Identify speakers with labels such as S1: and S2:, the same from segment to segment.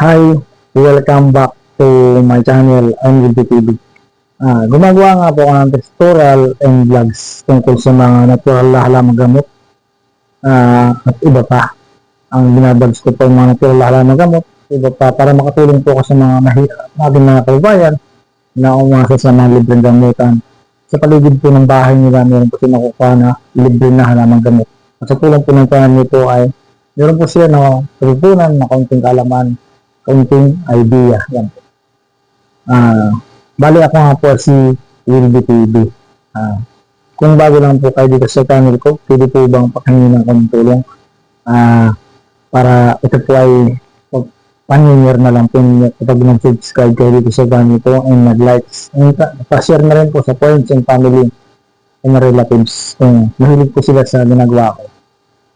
S1: Hi, welcome back to my channel, MLB TV. Gumagawa nga po ako ng tutorial and vlogs tungkol sa mga natural na halaman gamot at iba pa. Ang binabags ko po yung mga natural na halaman gamot, iba pa para makatulong po ako sa mga natin mga kababayan na umasa sa mga libreng gamutan. Sa paligid po ng bahay nila, meron po siya nakukuha na libre na halaman gamot. At sa tulong po ng channel nito ay meron po siya na tutunan na kaunting kalaman, kaunting idea. Yan. Bali ako nga po si Wilby TV. Kung bago lang po kayo dito sa channel ko, pwede po bang pakinggan ng kong tulong para ito po ay pan-year na lang po kapag nag-subscribe kayo dito sa channel ko and nag-likes. Pa-share na rin po sa friends and family and relatives kung mahilig po sila sa ginagawa ko.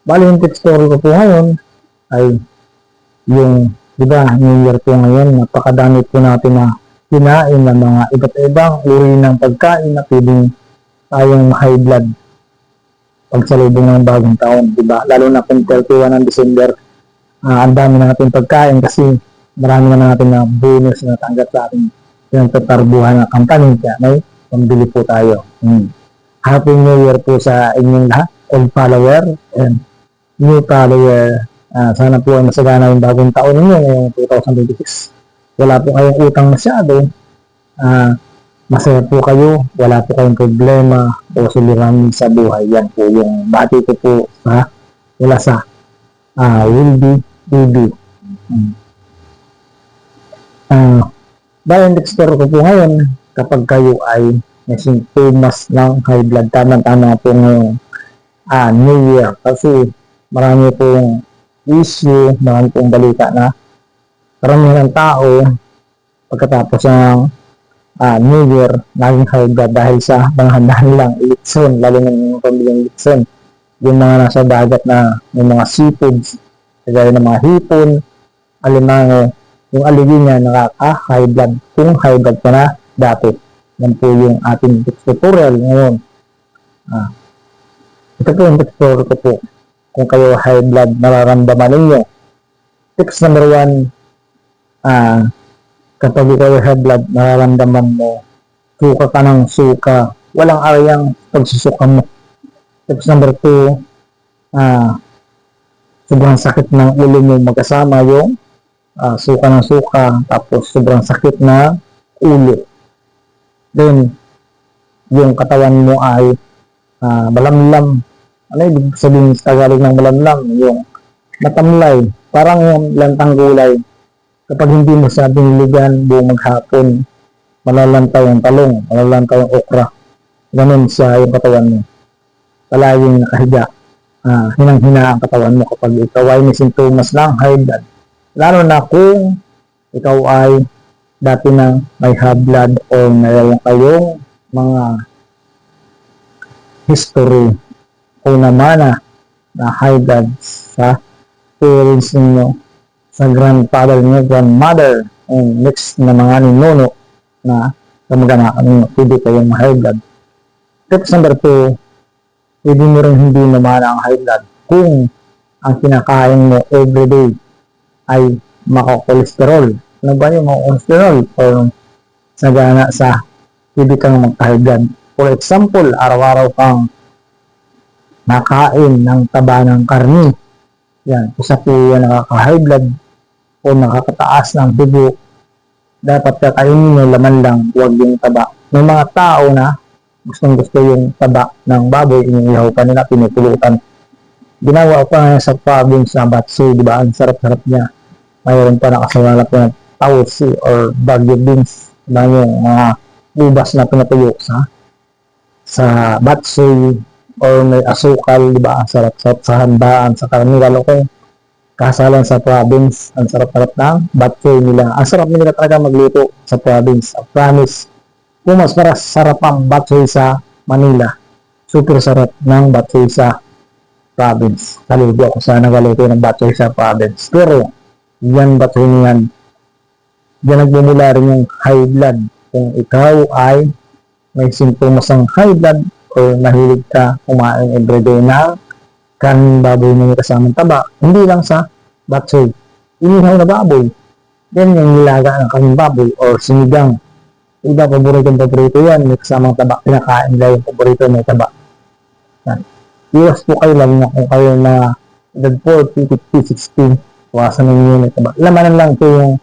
S1: Bali yung text story ko po ngayon ay yung, di ba, New Year po ngayon, napakadami po natin na kinain ng mga iba't ibang uri ng pagkain na pwedeng tayong high blood pagsalubong ng bagong taon, di ba? Lalo na kung 31 ng December, ang dami na natin pagkain kasi marami na natin na bonus na tanggap sa ating pinagtatarbuhan ng company, kaya may pambili po tayo. Happy New Year po sa inyong lahat, old follower and new follower. Sana po ay masagana yung bagong taon ninyo ngayong 2026. Wala po kayong utang masyado. Masaya po kayo. Wala po kayong problema o suliran sa buhay. Yan po yung bati ko po mula sa Wilby TV. Bayan next ko po ngayon, kapag kayo ay may simptomas ng high blood, tama-tama po ngayong New Year. Kasi marami pong issue, marami pong balita na karamihan ng tao pagkatapos ng New Year naging high blood dahil sa mga handaan lang litson, lalo na yung pambilang litson, yung mga nasa dagat na yung mga seafoods kagaya ng mga hipon, alimango, yung aligi niya nakaka-high blood kung high blood ka na dati. Yan po yung ating tutorial ngayon. Ito po yung tutorial ko po kung kayo high blood nararamdaman ninyo. Tips number 1, kapag ikaw high blood nararamdaman mo suka ka ng suka, walang arayang pagsusuka mo. Tips number 2, sobrang sakit ng ulo mo magkasama yung suka ng suka, tapos sobrang sakit na ulo. Then yung katawan mo ay malamlam. Ano ibig sabihin sa Tagalog ng malamlam? Yung matamlay, parang yung lantang gulay. Kapag hindi mo siya biniligan buong maghapon, malalantaw yung talong, malalantaw yung okra. Ganun siya yung katawan mo. Palaging nakahiga. Hinang-hina ang katawan mo kapag ikaw ay may sintomas ng high blood. Lalo na kung ikaw ay dati ng may high blood o mayroon kayong mga history o namana na high blood sa parents ninyo, sa grandfather ninyo, grandmother, and next na mga ninuno na kamag-anak ninyo, pwede kayong high blood. Tips number 2, pwede mo rin hindi namana ang high blood kung ang kinakain mo everyday ay makakolesterol. Ano ba yung makakolesterol? O sagana sa pwede kang magka-high blood. For example, araw-araw kang nakain ng taba ng karni. Yan, isa po yan nakaka-high blood o nakakataas ng dugo. Dapat kakainin yung laman lang, huwag yung taba. May mga tao na gustong-gusto yung taba ng baboy, iniihaw pa nila, pinupulutan. Ginawa ko nga sa province na Batsoy, di ba? Ang sarap-sarap niya. Mayroon pa nakasawala po ng tausi or bagyo beans. Diba yung mga ubas na pinatuyo sa Batsoy or may asukal, di ba? Ang sarap-sarap sa handaan, sa karnival, okay? Kasalan sa province, ang sarap-sarap ng Batsoy nila. Ang sarap nila talaga magluto sa province. I promise, kung mas sarap ang Batsoy sa Manila, super sarap ng Batsoy sa province. Saludo ako sa nagaluto ng Batsoy sa province. Pero, yan Batsoy niyan, yan nagmumula rin yung high blood. Kung ikaw ay may simptomas ng high blood o mahilig ka kumain everyday na kanin baboy na may kasamang taba, hindi lang sa Batsoy, inihaw na baboy, Then, yung nilaga ng kaming baboy or sinigang. Iba, paborito yan. May kasamang taba. Pinakain nila yung paborito may taba. Yan. Iwas po kayo lang na kung kayo na edad 40, 50, 60. Iwasan ninyo yung may taba. Lamanan lang ito yung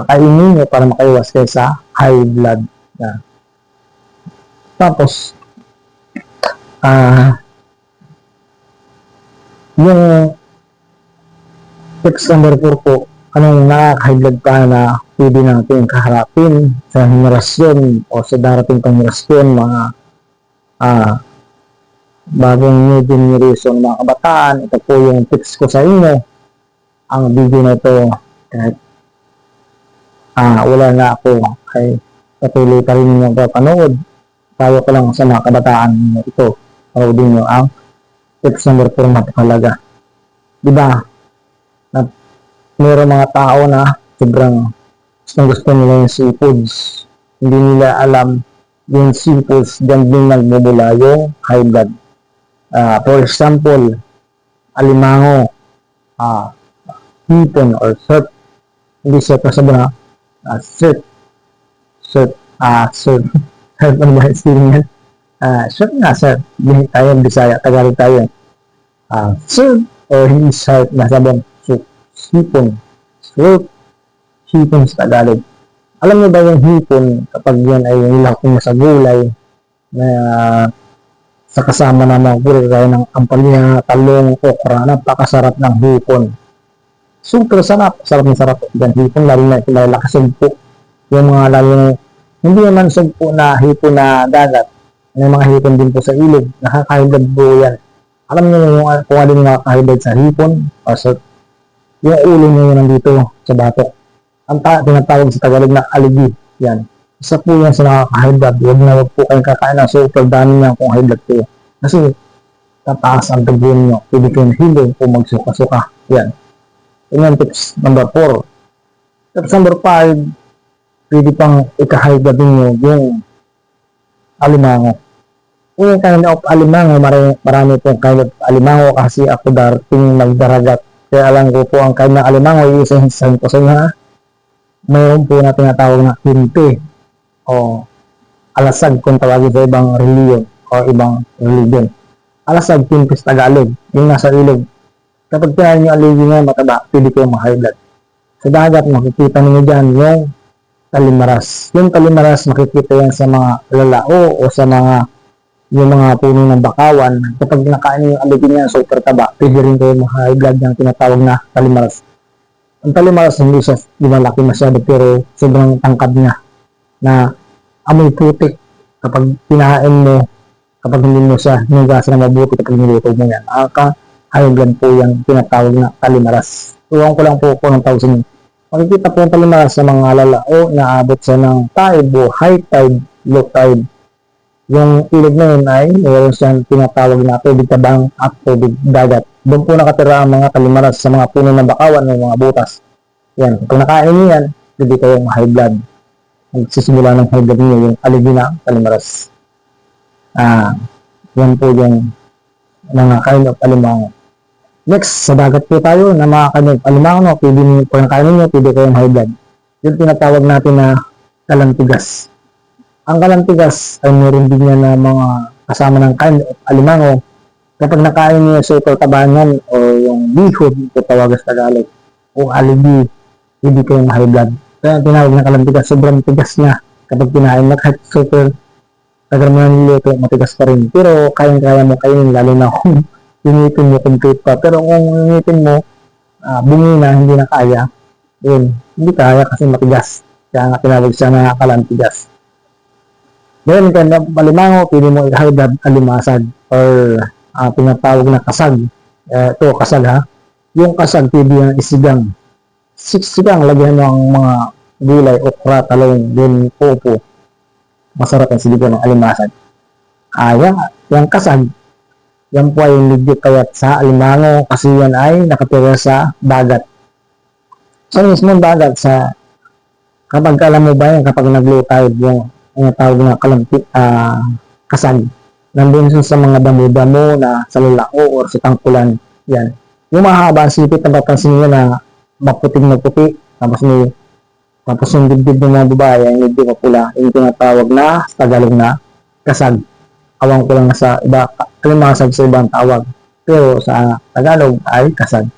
S1: kainin nyo para makaiwas kayo sa high blood. Yan. Tapos, yung tips number 4 po, anong nakaka-high blood pa na pwede natin kaharapin sa henerasyon o sa darating pang henerasyon, mga bagong new generation, mga kabataan. Ito po yung tips ko sa inyo. Ang video na ito, kahit wala na ako, ay patuloy pa rin yung papanood. Tayo ko lang sa mga kabataan ito. Panoodin nyo ang tips number 4 napakalaga. Diba? Mayroong mga tao na sobrang gusto nila yung seafoods. Hindi nila alam yung seafoods, diyan din nagmumula yung high blood. For example, alimango, hipon or surf. Hindi surf na sabi na, surf. Surf. Ano ba yung stealing yan? Surf nga, surf. Hindi tayo, Bisaya, Tagalog tayo. Surf or hindi surf na sabi hipon. Surf. Hipon sa Tagalog. Alam mo ba yung hipon, kapag yan ay nilakong sa gulay, na sa kasama na mga gulay kaya ng ampalya, talong, okra, napakasarap ng hipon. Super sarap. Sarap na sarap yan hipon, lalo na ilalaki sugpo. Yung mga lalo na, hindi naman sugpo na hipon na dagat. May mga hipon din po sa ilog. Nakaka-high po yan. Alam niyo kung ano yung nakaka-high sa hipon o sa yung ulo niya nandito sa batok. Ang tinatawag sa Tagalog na aligi. Yan. Isa po yan sa nakaka-high blood. Huwag po kayong kakain ng super dami niya kung high blood kayo. Kasi tataas ang dugo niyo. Pwede kayong hilong o magsuka-suka. Yan. Yan tips number 4. Tips number 5, pwede pang ika-high blood niyo yung alimango. Yung kind of alimango, marami pong kind of alimango kasi ako darating magdaragat. Kaya alam ko po ang kind ng alimango, i-isahin ko sa inyo ha. Mayroon po na tinatawag na kinte o alasag kung tawagin sa ibang reliyon o ibang religion. Alasag, kinte sa Tagalog, yung nasa ilog. Kapag kinain nyo aligi nga mataba, pwede ko yung high blood. Sa dagat, makikita niyo dyan yung talimaras. Yung talimaras, makikita yan sa mga lalao o sa mga yung mga puno ng bakawan. Kapag nakain yung aligi niya, super taba, pwede rin kayo yung high blood yung tinatawag na talimaras. Ang talimaras hindi siya malaki masyado pero sobrang tangkad niya na amoy putik kapag kinain mo, kapag hindi mo siya hinugasan na mabuti kapag niluto mo yan. High blood po yung tinatawag na talimaras. Tuwang ko lang po ng tawag sa inyo. Makikita po yung talimaras sa mga lalao na abot siya ng tide o high tide, low tide. Yung ilog na yun ay mayroon siyang tinatawag na tubig tabang at tubig dagat. Doon po nakatira ang mga talimaras sa mga puno ng bakawan ng mga butas. Yan. Kung nakain niyo yan, hindi kayong high blood. Magsisimula ng high blood niyo yung aligi na talimaras. Yan po yung mga kind of alimango. Next, sa dagat po tayo na mga kind of alimango. Pwede niyo, kung nakain niyo, pwede kayong high blood. Yung tinatawag natin na kalantigas. Ang kalantigas ay meron din yan na mga kasama ng kind of alimango. Kapag nakain niyo sa tabangan o yung bihod, ito tawag sa Tagalog, o aligi, hindi kayong high blood. Kaya tinawag na kalantigas, sobrang tigas niya. Kapag kinain na kahit super tagal mo na niluto, matigas pa rin. Pero kayang-kaya mo kainin, lalo na kung initin mo complete pa. Pero kung initin mo, bungi na, hindi na kaya, yun, hindi kaya kasi matigas. Kaya nga tinawag siya na kalantigas. Ngayon, kaya alimango, pwede mo i-high blood alimasag or pinatawag na kasag. Ito, kasag ha. Yung kasag, pwede yung isigang. Sigang, lagyan mo ang mga gulay, okra, talong, din, popo. Masarap ang siligan ng alimasag. Yung kasag, yan po ay legit kayat sa alimango kasi yan ay nakatira sa dagat. Sa mismong dagat, kapag alam mo ba yan, kapag nag-low tide, yung tawag na kasag, nandun sa mga damo-damo na sa lalao or sa tangkulan. Yan. Yung mahaba ang sipit na papansin nyo na maputing-maputi, Tapos yung dibdib ng mga babae ay medyo mapula, yung tinatawag na sa Tagalog na kasag. Awang ko lang sa iba, kalimasag sa ibang tawag. Pero sa Tagalog ay kasag.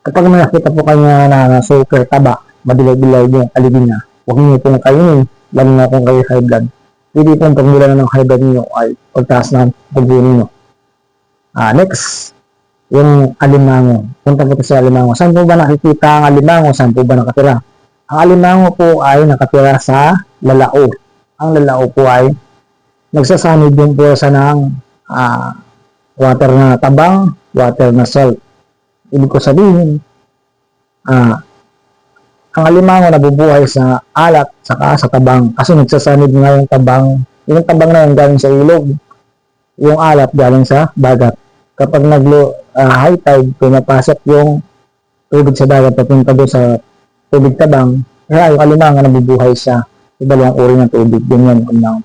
S1: Kapag may nakita po kayo na super taba, madilaw-dilaw yung aligi niya, huwag niyo pong kainin, lalo na kung kayo high blood. Pwede pong pagmula ng high blood niyo ay pagtaas ng dugo niyo. Next, yung alimango. Punta po sa alimango. Saan po ba nakikita ang alimango? Saan po ba nakatira? Ang alimango po ay nakatira sa lalao. Ang lalao po ay nagsasanib yung puwersa ng water na tabang, water na salt. Ibig ko sabihin, ang alimango nabubuhay sa alat saka sa tabang kasi nagsasanib nga yung tabang na yung galing sa ilog, yung alat galing sa dagat. Kapag high tide, pumapasok yung tubig sa dagat papunta doon sa tubig tabang, kaya yung alimango nabubuhay sa ibalawang uri ng tubig. Ganyan lang.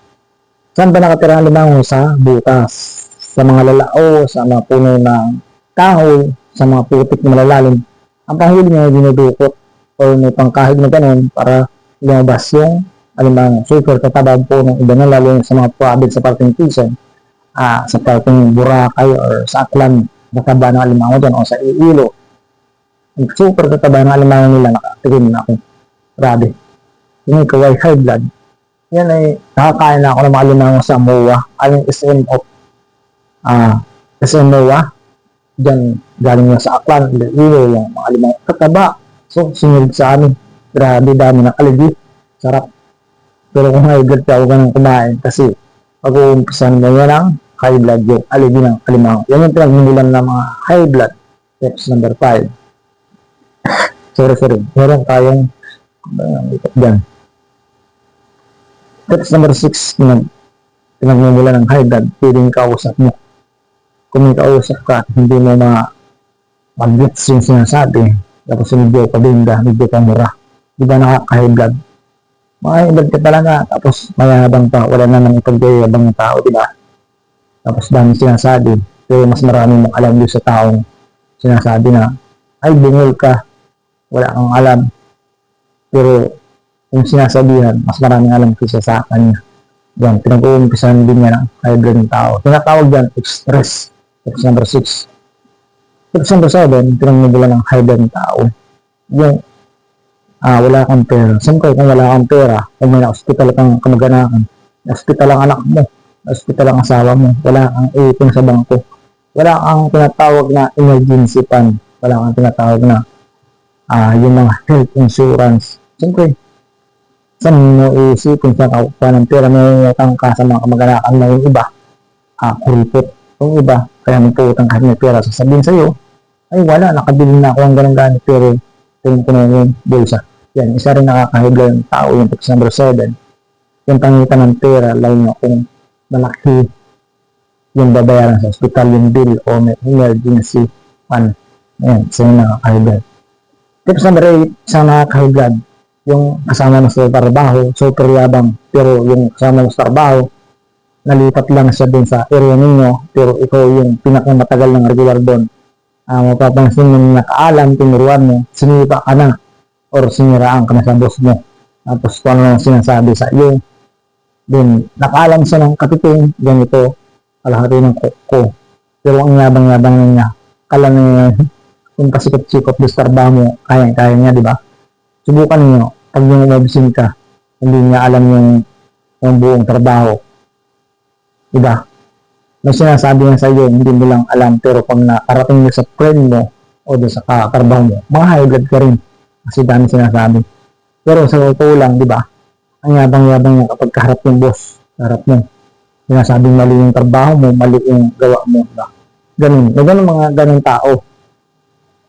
S1: Saan ba nakatira ang alimango? Sa butas, sa mga lalao, sa mga puno ng kahoy, sa mga putik na malalalim. Ang panghuli niya ay dinudukot o may pangkahig na ganun para lumabas yung alimango. Super katabang po ng iba na lalo sa mga province sa parting Quezon, sa parting Boracay or sa Aklan, nakataba ng alimango dyan o sa Iilo. Super kataba ng alimango nila, nakatikin na ako. Grabe. Yung ikaw ay high blood. Yan ay nakakain na ako ng mga alimango sa MOA. Aling SM MOA. Diyan galing na sa Aklan, Iilo, yung mga alimango kataba. So, sinunod sa amin. Grabe, dami ng aligi. Sarap. Pero kung high blood ka, huwag nang kumain kasi pag-uumpisan mo yan ang high blood yung aligi ng alimango. Yan yung pinagmumulan ng mga high blood. Steps number 5. Sorry. Meron tayong dyan. Steps number 6, pinagmumulan ng high blood, pwedeng kausap mo. Kung may kausap ka, hindi mo mag-gets yung sinasabi. Tapos medyo kabinda, medyo kamura. Di ba nakaka-high blood? Mga high blood ka talaga, tapos mayabang pa, wala na nang ipag-yabang ng tao, di ba? Tapos dami sinasabi, pero mas marami mong alam doon sa taong sinasabi na, ay bungol ka, wala kang alam. Pero yung sinasabihan, mas maraming alam kaysa sa kanya. Yan, pinag-uumpisan din yan ang high blood ng tao. Tinatawag yan, stress. Steps number 6. Steps number 7, pinagmumulan ng high blood ng tao. Yung wala kang pera. Siyempre, kung wala kang pera, kung may na-hospital kang kamag-anakan, na-hospital ang anak mo, na-hospital ang asawa mo, wala kang ipon sa bangko, wala kang tinatawag na emergency fund, wala kang tinatawag na yung mga health insurance. Siyempre, saan mo isipin saan ka ng pera, may utang ka sa mga kamag-anakan mo, yung iba, kuripot, yung iba, kaya may puutang ka ng pera, sasabihin sa'yo, ay wala, nakabili na ako ang ganang-ganang pero tingin ko na yung bulsa. Yan, isa rin nakakahibla yung tao, yung text number 7. Yung pangitan ng pera, lalo na kung malaki yung babayaran sa hospital, yung bill o may emergency fund. Yan, isa yung nakakahibla. Tips number 8, isang nakakahibla, yung kasama mo sa trabaho, super yabang, pero yung kasama mo sa trabaho, nalipat lang siya din sa area ninyo, pero ikaw yung pinakamatagal ng regular doon. Mapapansin mo na nakaalam, tinuruan mo, sinipa ka na or siniraan ka na sa boss mo. Tapos kung ano sinasabi sa iyo, din nakaalam siya ng katiting, ganito, kalahati ng ko. Pero ang yabang-yabang niya, kala niya kung pasikot-sikot doon sa trabaho mo, kaya niya, di ba? Subukan niyo, pag yung umabisin ka, hindi niya alam yung buong trabaho. Di ba? May sinasabi niya sa iyo, hindi mo lang alam, pero pag nakarating niyo sa friend mo o doon sa kakarbaho mo, mga high blood ka rin kasi dami sinasabi. Pero sa totoo lang, di ba? Ang yabang-yabang niya kapag kaharap yung boss, kaharap mo. Sinasabing mali yung trabaho mo, mali yung gawa mo. Diba? Ganun. May ganun mga ganun tao.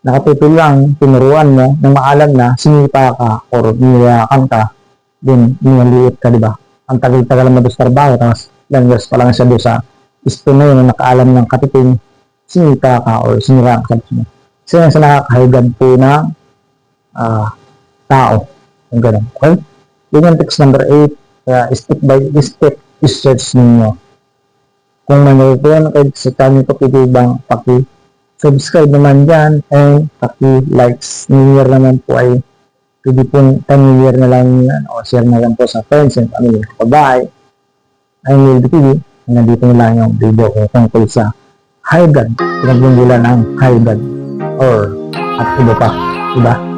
S1: Nakatipil lang, tinuruan mo, nang maalam na, sinipa ka or nilayakan ka, din niliit ka, di ba? Ang tagal-tagal mo doon sa trabaho, tapos langgers pa lang siya doon sa gusto mo yun na nakaalam ng katiting, sinita ka or sinira ka sa mo. So yan sa nakakahigad po ng tao. Yung ganun. Okay? Yun yung text number 8. Step by step, research ninyo. Kung manutuan kayo sa channel ko, pwede bang paki-subscribe naman dyan and paki-likes. New Year naman po ay pwede pong pamilya na lang o share na lang po sa friends and family. Bye-bye. I'm Will TV. Nandito na lang yung video ko tungkol sa high blood. Pinagbundulan ng high blood or at iba pa. Diba?